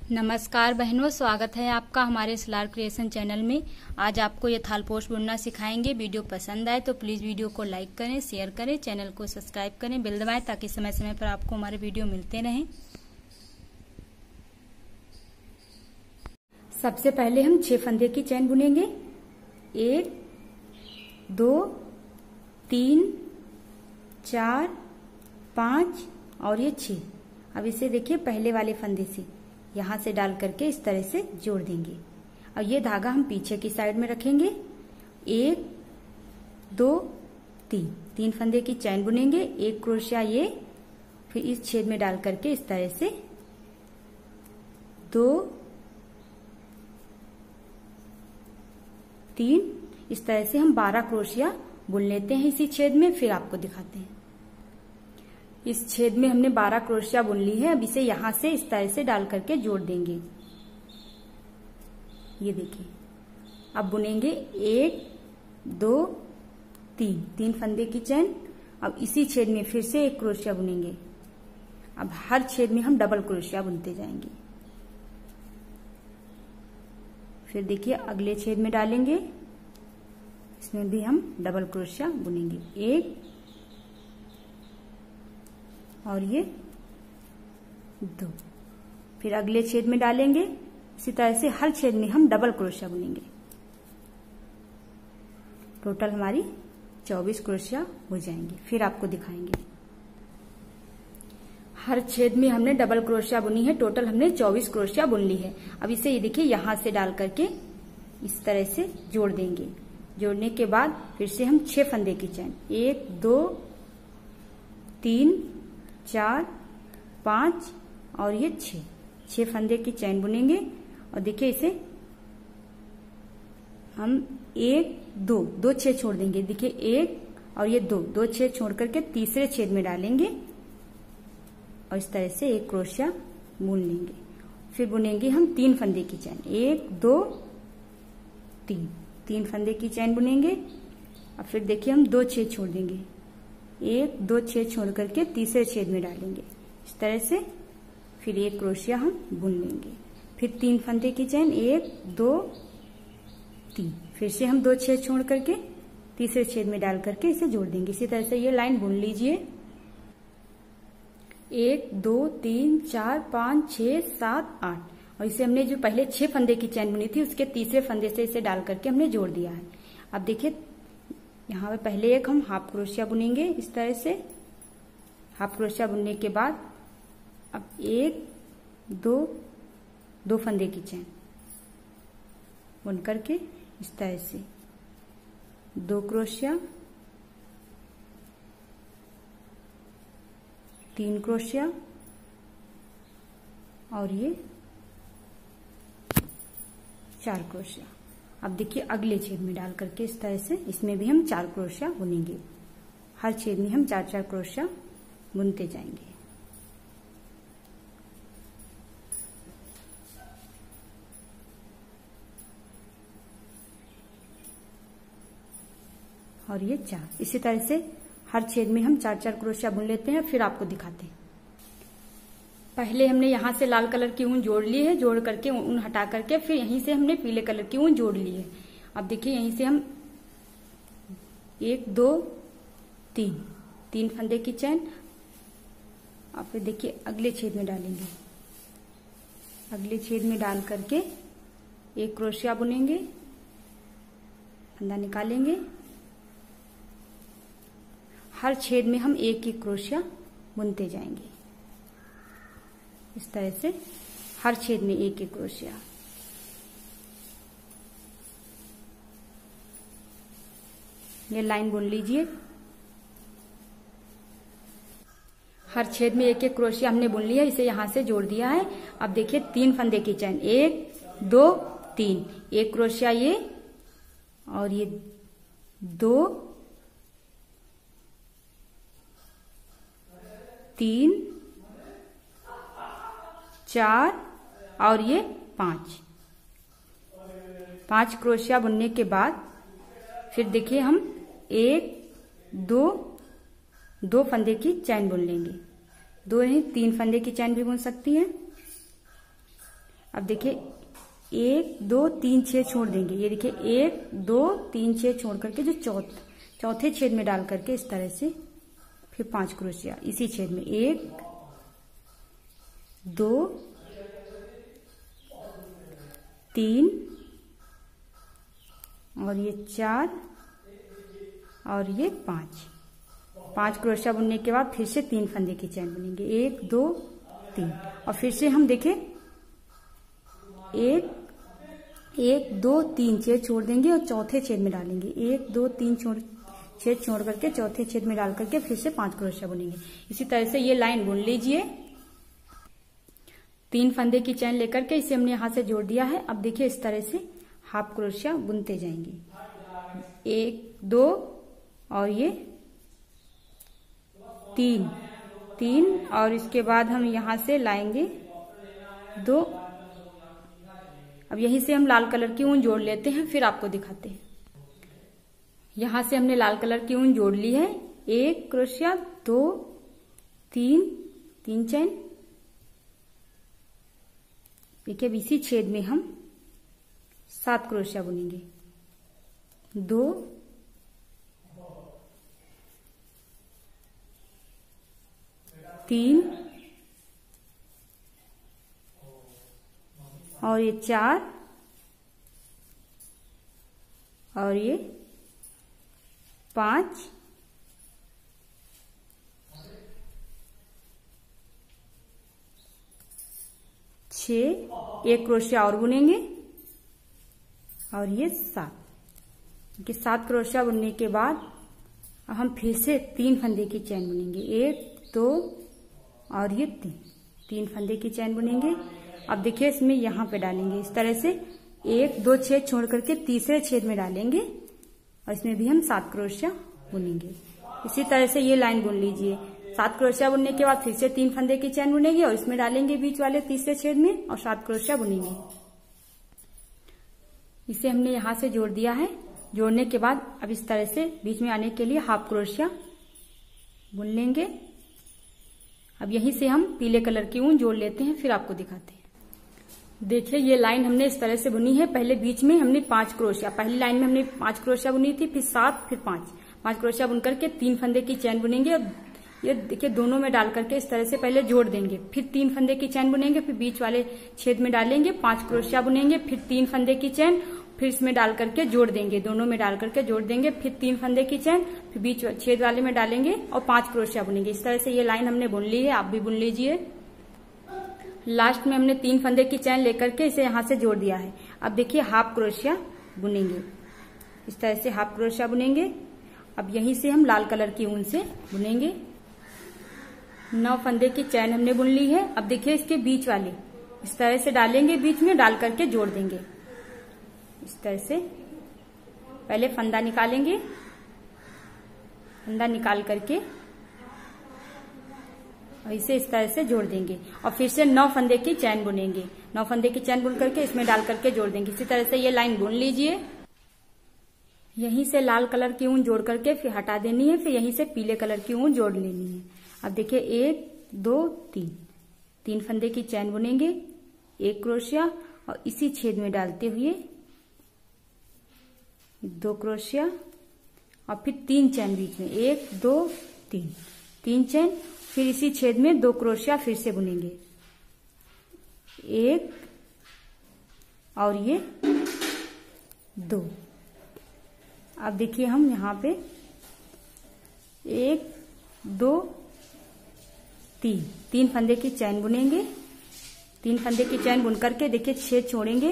नमस्कार बहनों, स्वागत है आपका हमारे स्लार क्रिएशन चैनल में। आज आपको ये थाल पोस्ट बुनना सिखाएंगे। वीडियो पसंद आए तो प्लीज़ वीडियो को लाइक करें, शेयर करें, चैनल को सब्सक्राइब करें, बेल दबाएं ताकि समय समय पर आपको हमारे वीडियो मिलते रहें। सबसे पहले हम 6 फंदे की चैन बुनेंगे। 1 2 3 4 5 और ये 6। अब इसे देखिए पहले वाले फंदे से यहाँ से डाल करके इस तरह से जोड़ देंगे। और ये धागा हम पीछे की साइड में रखेंगे। 1 2 3 फंदे की चैन बुनेंगे। 1 क्रोशिया ये, फिर इस छेद में डाल करके इस तरह से 2 3, इस तरह से हम 12 क्रोशिया बुन लेते हैं इसी छेद में। फिर आपको दिखाते हैं। इस छेद में हमने 12 क्रोशिया बुन ली है। अब इसे यहां से इस तरह से डाल करके जोड़ देंगे। ये देखिए, अब बुनेंगे 1 2 3 फंदे की चैन। अब इसी छेद में फिर से 1 क्रोशिया बुनेंगे। अब हर छेद में हम डबल क्रोशिया बुनते जाएंगे। फिर देखिए अगले छेद में डालेंगे, इसमें भी हम डबल क्रोशिया बुनेंगे। 1 और ये 2। फिर अगले छेद में डालेंगे। इसी तरह से हर छेद में हम डबल क्रोशिया बुनेंगे। टोटल हमारी 24 क्रोशिया हो जाएंगे। फिर आपको दिखाएंगे। हर छेद में हमने डबल क्रोशिया बुनी है। टोटल हमने 24 क्रोशिया बुन ली है। अब इसे ये देखिए यहां से डाल करके इस तरह से जोड़ देंगे। जोड़ने के बाद फिर से हम 6 फंदे की चैन, 1 2 3 4 5 और ये 6 फंदे की चैन बुनेंगे। और देखिए इसे हम 1 2 छेद छोड़ देंगे। देखिए 1 और ये 2 छेद छोड़ करके तीसरे छेद में डालेंगे और इस तरह से 1 क्रोशिया बुन लेंगे। फिर बुनेंगे हम 3 फंदे की चैन, 1 2 3 फंदे की चैन बुनेंगे। और फिर देखिए हम 2 छेद छोड़ देंगे। 1 2 छेद छोड़ करके तीसरे छेद में डालेंगे इस तरह से। फिर 1 क्रोशिया हम बुन लेंगे। फिर 3 फंदे की चैन, 1 2 3। फिर से हम 2 छेद छोड़ करके तीसरे छेद में डाल करके इसे जोड़ देंगे। इसी तरह से ये लाइन बुन लीजिए। 1 2 3 4 5 6 7 8। और इसे हमने जो पहले 6 फंदे की चैन बुनी थी उसके तीसरे फंदे से इसे डाल करके हमने जोड़ दिया है। अब देखिए यहाँ पे पहले एक हम हाफ क्रोशिया बुनेंगे इस तरह से। हाफ क्रोशिया बुनने के बाद अब 1 2 फंदे की चैन बुन करके इस तरह से 2 क्रोशिया, 3 क्रोशिया और ये 4 क्रोशिया। अब देखिए अगले छेद में डाल करके इस तरह से इसमें भी हम 4 क्रोशिया बुनेंगे। हर छेद में हम 4 क्रोशिया बुनते जाएंगे। और ये 4। इसी तरह से हर छेद में हम 4 क्रोशिया बुन लेते हैं। फिर आपको दिखाते हैं। पहले हमने यहाँ से लाल कलर की ऊन जोड़ ली है। जोड़ करके ऊन हटा करके फिर यहीं से हमने पीले कलर की ऊन जोड़ ली है। अब देखिए यहीं से हम 1 2 3 फंदे की चैन। और फिर देखिए अगले छेद में डालेंगे। अगले छेद में डाल करके 1 क्रोशिया बुनेंगे, फंदा निकालेंगे। हर छेद में हम 1 क्रोशिया बुनते जाएंगे इस तरह से। हर छेद में 1 क्रोशिया। ये लाइन बुन लीजिए। हर छेद में 1 क्रोशिया हमने बुन लिया। इसे यहां से जोड़ दिया है। अब देखिए 3 फंदे की चैन, 1 2 3, 1 क्रोशिया ये और ये 2 3 4 और ये 5 क्रोशिया बुनने के बाद फिर देखिए हम 1 2 फंदे की चैन बुन लेंगे। 2 नहीं 3 फंदे की चैन भी बुन सकती हैं। अब देखिए 1 2 3 छेद छोड़ देंगे। ये देखिए 1 2 3 छेद छोड़ करके जो चौथे छेद में डाल करके इस तरह से फिर 5 क्रोशिया इसी छेद में 1 2 3 और ये 4 और ये 5 क्रोशिया बुनने के बाद फिर से 3 फंदे की चैन बुनेंगे। 1 2 3 और फिर से हम देखें 1 2 3 छेद छोड़ देंगे और चौथे छेद में डालेंगे। 1 2 3 छेद छोड़ करके चौथे छेद में डाल करके फिर से 5 क्रोशिया बुनेंगे। इसी तरह से ये लाइन बुन लीजिए। 3 फंदे की चैन लेकर के इसे हमने यहां से जोड़ दिया है। अब देखिए इस तरह से हाफ क्रोशिया बुनते जाएंगे। 1 2 और ये 3 और इसके बाद हम यहां से लाएंगे 2। अब यहीं से हम लाल कलर की ऊन जोड़ लेते हैं, फिर आपको दिखाते हैं। यहां से हमने लाल कलर की ऊन जोड़ ली है। 1 क्रोशिया 2 3 चैन। देखिए अब इसी छेद में हम 7 क्रोशिया बुनेंगे। 2 3 और ये 4 और ये 5 6 1 क्रोशिया और बुनेंगे और ये 7 क्रोशिया बुनने के बाद हम फिर से 3 फंदे की चैन बुनेंगे। 1 2 और ये 3 फंदे की चैन बुनेंगे। अब देखिए इसमें यहाँ पे डालेंगे इस तरह से 1 2 छेद छोड़ करके तीसरे छेद में डालेंगे और इसमें भी हम 7 क्रोशिया बुनेंगे। इसी तरह से ये लाइन बुन लीजिए। 7 क्रोशिया बुनने के बाद फिर से 3 फंदे की चैन बुनेंगे और इसमें डालेंगे बीच वाले तीसरे छेद में और 7 क्रोशिया बुनेंगे। इसे हमने यहां से जोड़ दिया है। जोड़ने के बाद अब इस तरह से बीच में आने के लिए हाफ क्रोशिया बुन लेंगे। अब यहीं से हम पीले कलर की ऊन जोड़ लेते हैं, फिर आपको दिखाते हैं। देखिए ये लाइन हमने इस तरह से बुनी है। पहले बीच में हमने 5 क्रोशिया, पहली लाइन में हमने 5 क्रोशिया बुनी थी, फिर 7 फिर 5 क्रोशिया बुन करके 3 फंदे की चैन बुनेंगे। अब ये देखिए दोनों में डाल करके इस तरह से पहले जोड़ देंगे, फिर 3 फंदे की चैन बुनेंगे, फिर बीच वाले छेद में डालेंगे, 5 क्रोशिया बुनेंगे, फिर 3 फंदे की चैन, फिर इसमें डाल करके जोड़ देंगे, दोनों में डाल करके जोड़ देंगे, फिर 3 फंदे की चैन, फिर बीच छेद वाले में डालेंगे और 5 क्रोशिया बुनेंगे। इस तरह से ये लाइन हमने बुन ली है, आप भी बुन लीजिए। लास्ट में हमने 3 फंदे की चैन लेकर के इसे यहां से जोड़ दिया है। अब देखिए हाफ क्रोशिया बुनेंगे, इस तरह से हाफ क्रोशिया बुनेंगे। अब यहीं से हम लाल कलर की ऊन से बुनेंगे। 9 फंदे की चैन हमने बुन ली है। अब देखिए इसके बीच वाले इस तरह से डालेंगे, बीच में डाल करके जोड़ देंगे। इस तरह से पहले फंदा निकालेंगे, फंदा निकाल करके और इसे इस तरह से जोड़ देंगे और फिर से 9 फंदे की चैन बुनेंगे। 9 फंदे की चैन बुन करके इसमें डाल करके जोड़ देंगे। इसी तरह से ये लाइन बुन लीजिए। यहीं से लाल कलर की ऊन जोड़ करके फिर हटा देनी है, फिर यहीं से पीले कलर की ऊन जोड़ लेनी है। अब देखिए 1 2 3 फंदे की चैन बुनेंगे, 1 क्रोशिया और इसी छेद में डालते हुए 2 क्रोशिया और फिर 3 चैन बीच में, 1 2 3 चैन, फिर इसी छेद में 2 क्रोशिया फिर से बुनेंगे, 1 और ये 2। अब देखिए हम यहाँ पे 1 2 3 फंदे की चैन बुनेंगे। 3 फंदे की चैन बुन करके देखिए छेद छोड़ेंगे,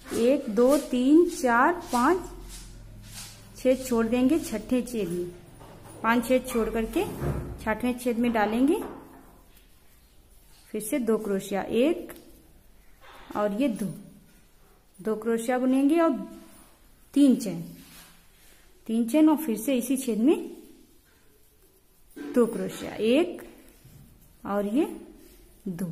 1 2 3 4 5 छेद छोड़ देंगे। छठे छेद में 5 छेद छोड़ करके 6ठवें छेद में डालेंगे, फिर से 2 क्रोशिया, 1 और ये 2 क्रोशिया बुनेंगे और 3 चैन और फिर से इसी छेद में 2 क्रोशिया, 1 और ये 2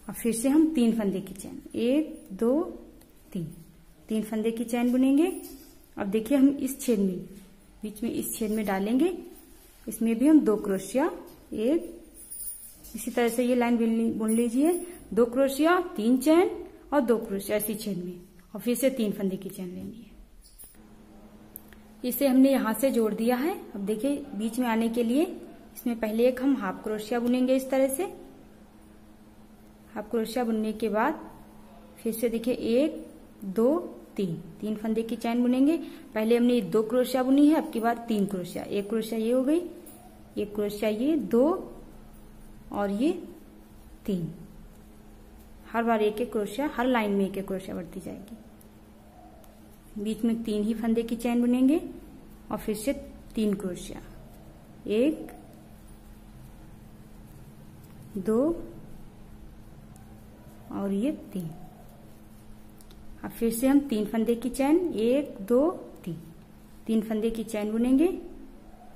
और फिर से हम 3 फंदे की चैन, 1 2 3 फंदे की चैन बुनेंगे। अब देखिए हम इस छेद में, बीच में इस छेद में डालेंगे, इसमें भी हम 2 क्रोशिया, 1 इसी तरह से ये लाइन बुन लीजिए। 2 क्रोशिया, 3 चैन और 2 क्रोशिया इसी छेद में, और फिर से 3 फंदे की चैन लेनी है। इसे हमने यहां से जोड़ दिया है। अब देखिए बीच में आने के लिए इसमें पहले एक हम हाफ क्रोशिया बुनेंगे इस तरह से। हाफ क्रोशिया बुनने के बाद फिर से देखिए 1 2 3 फंदे की चैन बुनेंगे। पहले हमने 2 क्रोशिया बुनी है, अब की बार 3 क्रोशिया। 1 क्रोशिया ये हो गई, 1 क्रोशिया ये, 2 और ये 3। हर बार एक एक क्रोशिया, हर लाइन में एक एक क्रोशिया बढ़ती जाएगी। बीच में 3 ही फंदे की चैन बुनेंगे और फिर से 3 क्रोशिया, 1 2 और ये 3। अब फिर से हम 3 फंदे की चैन, 1 2 3 फंदे की चैन बुनेंगे।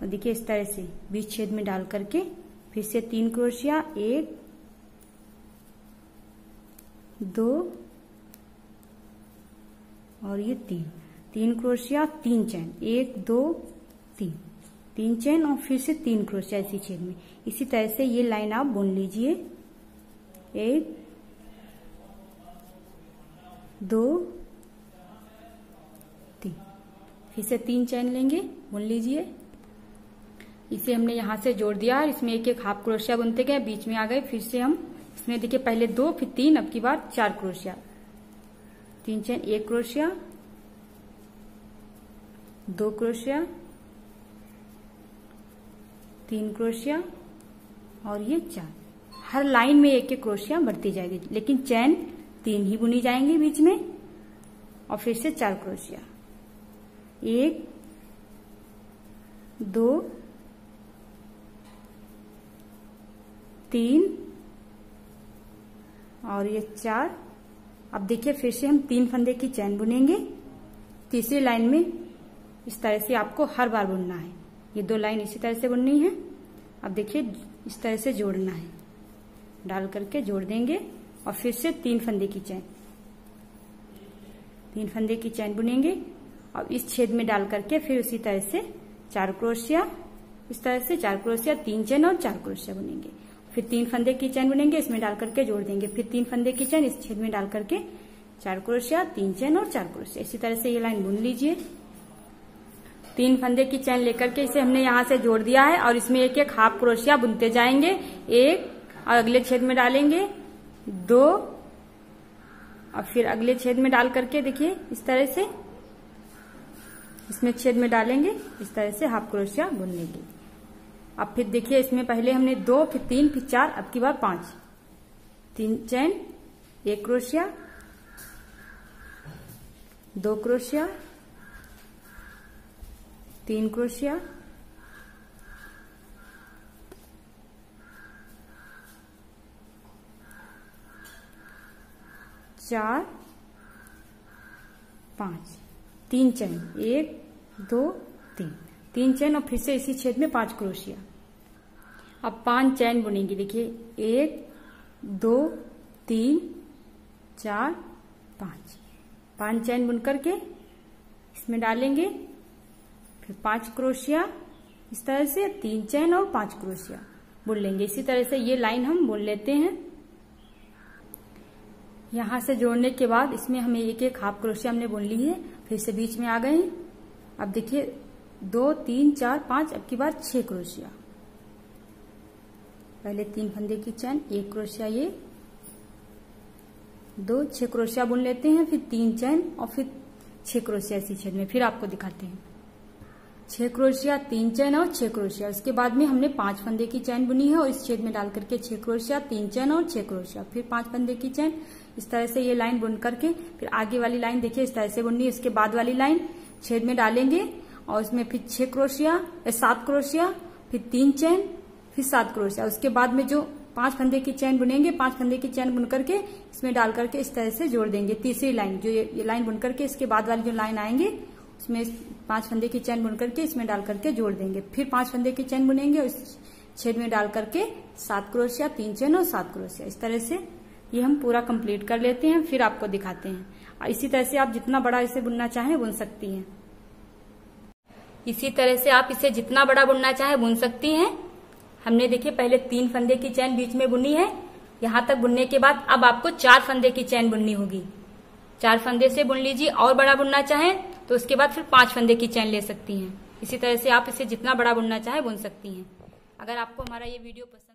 और देखिए इस तरह से बीच छेद में डाल करके फिर से 3 क्रोशिया, 1 2 और ये 3 क्रोशिया, 3 चैन, 1 2 3 चैन और फिर से 3 क्रोशिया इसी छेद में। इसी तरह से ये लाइन आप बुन लीजिए। 1 2 3, फिर से 3 चैन लेंगे, बुन लीजिए। इसे हमने यहां से जोड़ दिया, इसमें एक एक हाफ क्रोशिया बुनते गए, बीच में आ गए। फिर से हम इसमें देखिए पहले 2 फिर 3, अब की बार 4 क्रोशिया, 3 चैन, 1 क्रोशिया, 2 क्रोशिया, 3 क्रोशिया और ये 4। हर लाइन में एक एक क्रोशिया बढ़ती जाएगी, लेकिन चैन 3 ही बुनी जाएंगी बीच में। और फिर से 4 क्रोशिया, 1 2 3 और ये 4। अब देखिए फिर से हम 3 फंदे की चैन बुनेंगे तीसरी लाइन में। इस तरह से आपको हर बार बुनना है। ये 2 लाइन इसी तरह से बुननी है। अब देखिए इस तरह से जोड़ना है, डाल करके जोड़ देंगे और फिर से 3 फंदे की चैन, 3 फंदे की चैन बुनेंगे। अब इस छेद में डाल करके फिर उसी तरह से 4 क्रोशिया, इस तरह से 4 क्रोशिया, 3 चैन और 4 क्रोशिया बुनेंगे। फिर 3 फंदे की चैन बुनेंगे, इसमें डाल करके जोड़ देंगे। फिर 3 फंदे की चैन इस छेद में डाल करके 4 क्रोशिया, 3 चैन और 4 क्रोशिया। इसी तरह से ये लाइन बुन लीजिए। 3 फंदे की चैन लेकर के इसे हमने यहां से जोड़ दिया है और इसमें एक एक हाफ क्रोशिया बुनते जाएंगे। 1 और अगले छेद में डालेंगे, 2 और फिर अगले छेद में डाल करके देखिए इस तरह से इसमें छेद में डालेंगे। इस तरह से हाफ क्रोशिया बुन लेंगे। अब फिर देखिए इसमें पहले हमने 2 फिर 3 फिर 4, अब की बार 5, 3 चैन, 1 क्रोशिया, 2 क्रोशिया, 3 क्रोशिया, 4 5, 3 चैन, 1 2 3 चैन और फिर से इसी छेद में 5 क्रोशिया। अब 5 चैन बुनेंगी। देखिए 1 2 3 4 5 चैन बुन करके इसमें डालेंगे। फिर 5 क्रोशिया इस तरह से, 3 चैन और 5 क्रोशिया बुन लेंगे। इसी तरह से ये लाइन हम बुन लेते हैं। यहां से जोड़ने के बाद इसमें हमें एक एक हाफ क्रोशिया हमने बुन ली है, फिर से बीच में आ गए। अब देखिए 2 3 4 5, अब की बार 6 क्रोशिया। पहले 3 फंदे की चैन, 1 क्रोशिया, ये 2 6 क्रोशिया बुन लेते हैं। फिर 3 चैन और फिर 6 क्रोशिया इसी छेद में। फिर आपको दिखाते हैं 6 क्रोशिया, 3 चैन और 6 क्रोशिया। उसके बाद में हमने 5 फंदे की चैन बुनी है और इस छेद में डाल करके 6 क्रोशिया, 3 चैन और 6 क्रोशिया, फिर 5 फंदे की चैन। इस तरह से ये लाइन बुन करके फिर आगे वाली लाइन देखिए इस तरह से बुननी है। इसके बाद वाली लाइन छेद में डालेंगे और उसमें फिर 6 क्रोशिया, 7 क्रोशिया, फिर 3 चैन, फिर 7 क्रोशिया। उसके बाद में जो 5 फंदे की चैन बुनेंगे, 5 फंदे की चैन बुन करके इसमें डाल करके इस तरह से जोड़ देंगे। तीसरी लाइन जो ये लाइन बुन करके इसके बाद वाली जो लाइन आएंगे उसमें 5 फंदे की चैन बुन करके इसमें डाल करके जोड़ देंगे। फिर 5 फंदे की चैन बुनेंगे, उस छेद में डाल करके 7 क्रोशिया, 3 चैन और 7 क्रोशिया। इस तरह से ये हम पूरा कंप्लीट कर लेते हैं। फिर आपको दिखाते हैं। इसी तरह से आप जितना बड़ा इसे बुनना चाहें बुन सकती हैं। इसी तरह से आप इसे जितना बड़ा बुनना चाहे बुन सकती हैं। हमने देखिए पहले 3 फंदे की चैन बीच में बुनी है। यहां तक बुनने के बाद अब आपको 4 फंदे की चैन बुननी होगी। 4 फंदे से बुन लीजिए, और बड़ा बुनना चाहें तो उसके बाद फिर 5 फंदे की चैन ले सकती हैं। इसी तरह से आप इसे जितना बड़ा बुनना चाहे बुन सकती हैं। अगर आपको हमारा ये वीडियो पसंद